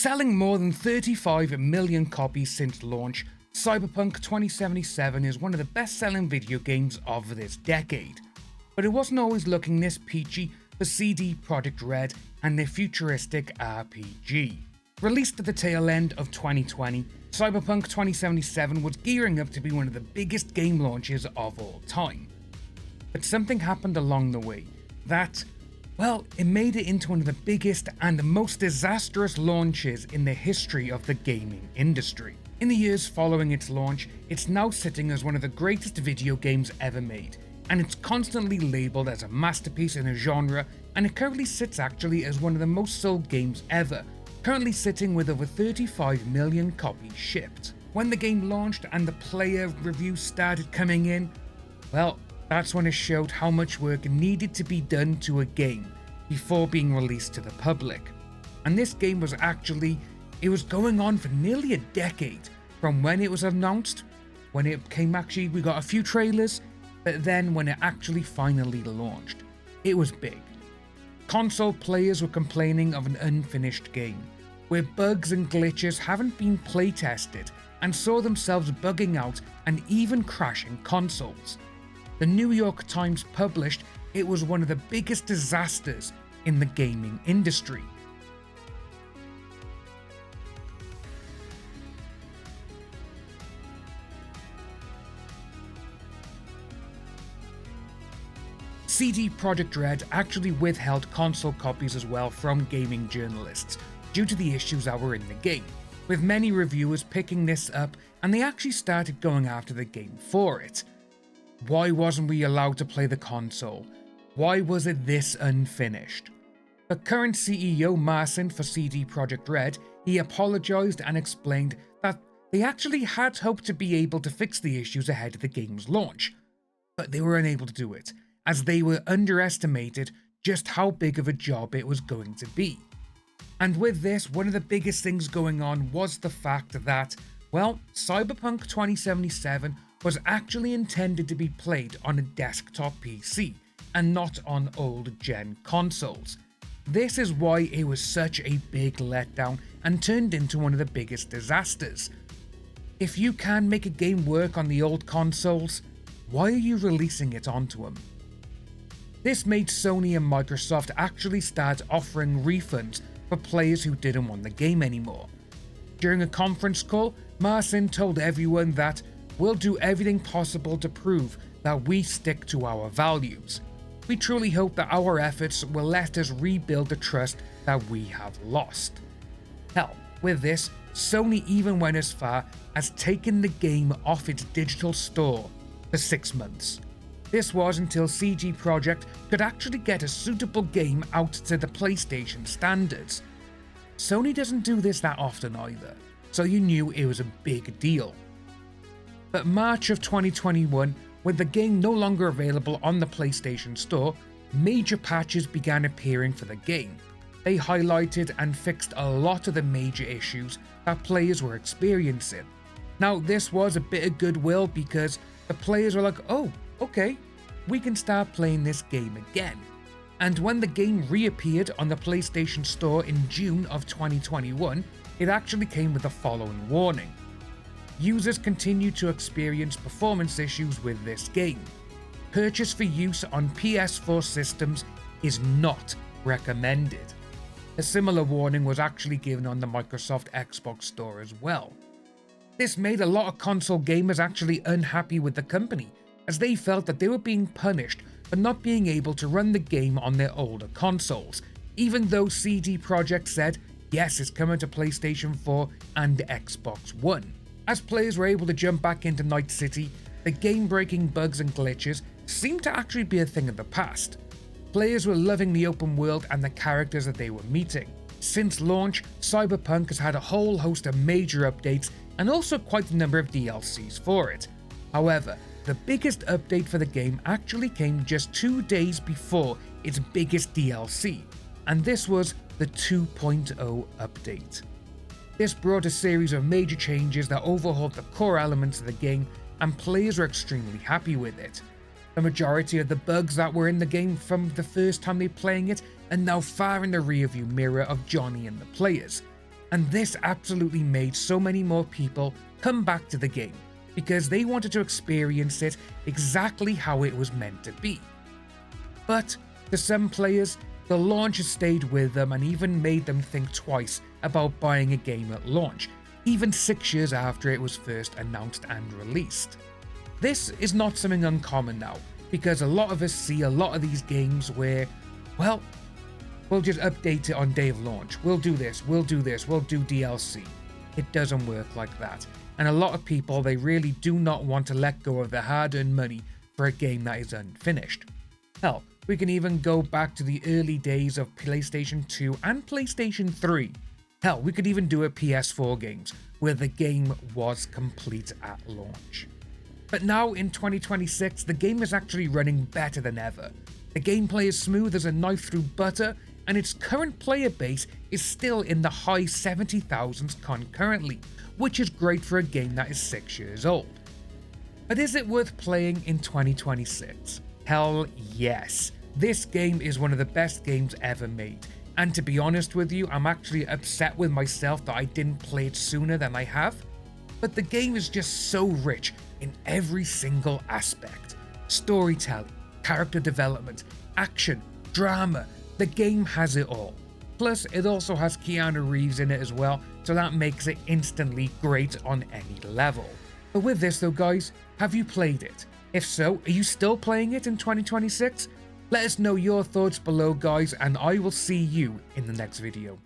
Selling more than 35 million copies since launch, Cyberpunk 2077 is one of the best-selling video games of this decade. But it wasn't always looking this peachy for CD Projekt Red and their futuristic RPG. Released at the tail end of 2020, Cyberpunk 2077 was gearing up to be one of the biggest game launches of all time. But something happened along the way that, well, it made it into one of the biggest and most disastrous launches in the history of the gaming industry. In the years following its launch, it's now sitting as one of the greatest video games ever made, and it's constantly labelled as a masterpiece in a genre, and it currently sits actually as one of the most sold games ever, currently sitting with over 35 million copies shipped. When the game launched and the player reviews started coming in, well, that's when it showed how much work needed to be done to a game before being released to the public. And this game was it was going on for nearly a decade from when it was announced, when it came we got a few trailers, but then when it actually finally launched. It was big. Console players were complaining of an unfinished game, where bugs and glitches haven't been playtested and saw themselves bugging out and even crashing consoles. The New York Times published it was one of the biggest disasters in the gaming industry. CD Projekt Red actually withheld console copies as well from gaming journalists due to the issues that were in the game, with many reviewers picking this up and they actually started going after the game for it. Why wasn't we allowed to play the console? Why was it this unfinished? The current CEO Marcin for CD Projekt Red, he apologised and explained that they actually had hoped to be able to fix the issues ahead of the game's launch, but they were unable to do it, as they were underestimated just how big of a job it was going to be. And with this, one of the biggest things going on was the fact that, well, Cyberpunk 2077 was actually intended to be played on a desktop PC and not on old-gen consoles. This is why it was such a big letdown and turned into one of the biggest disasters. If you can make a game work on the old consoles, why are you releasing it onto them? This made Sony and Microsoft actually start offering refunds for players who didn't want the game anymore. During a conference call, Marcin told everyone that we'll do everything possible to prove that we stick to our values. We truly hope that our efforts will let us rebuild the trust that we have lost. Hell, with this, Sony even went as far as taking the game off its digital store for 6 months. This was until CD Projekt could actually get a suitable game out to the PlayStation standards. Sony doesn't do this that often either, so you knew it was a big deal. But March of 2021, with the game no longer available on the PlayStation Store, major patches began appearing for the game. They highlighted and fixed a lot of the major issues that players were experiencing. Now, this was a bit of goodwill because the players were like, oh, okay, we can start playing this game again. And when the game reappeared on the PlayStation Store in June of 2021, it actually came with the following warning. Users continue to experience performance issues with this game. Purchase for use on PS4 systems is not recommended. A similar warning was actually given on the Microsoft Xbox Store as well. This made a lot of console gamers actually unhappy with the company, as they felt that they were being punished for not being able to run the game on their older consoles, even though CD Projekt said, yes, it's coming to PlayStation 4 and Xbox One. As players were able to jump back into Night City, the game-breaking bugs and glitches seemed to actually be a thing of the past. Players were loving the open world and the characters that they were meeting. Since launch, Cyberpunk has had a whole host of major updates and also quite a number of DLCs for it. However, the biggest update for the game actually came just 2 days before its biggest DLC, and this was the 2.0 update. This brought a series of major changes that overhauled the core elements of the game, and players were extremely happy with it. The majority of the bugs that were in the game from the first time they were playing it are now far in the rearview mirror of Johnny and the players. And this absolutely made so many more people come back to the game, because they wanted to experience it exactly how it was meant to be. But to some players, the launch has stayed with them and even made them think twice about buying a game at launch, even 6 years after it was first announced and released. This is not something uncommon now, because a lot of us see a lot of these games where, well, we'll just update it on day of launch, we'll do this, we'll do DLC. It doesn't work like that, and a lot of people, they really do not want to let go of their hard-earned money for a game that is unfinished. Hell, we can even go back to the early days of PlayStation 2 and PlayStation 3. Hell, we could even do a PS4 games, where the game was complete at launch. But now in 2026, the game is actually running better than ever. The gameplay is smooth as a knife through butter, and its current player base is still in the high 70,000s concurrently, which is great for a game that is 6 years old. But is it worth playing in 2026? Hell yes. This game is one of the best games ever made, and to be honest with you, I'm actually upset with myself that I didn't play it sooner than I have. But the game is just so rich in every single aspect. Storytelling, character development, action, drama, the game has it all. Plus, it also has Keanu Reeves in it as well, so that makes it instantly great on any level. But with this though guys, have you played it? If so, are you still playing it in 2026? Let us know your thoughts below guys, and I will see you in the next video.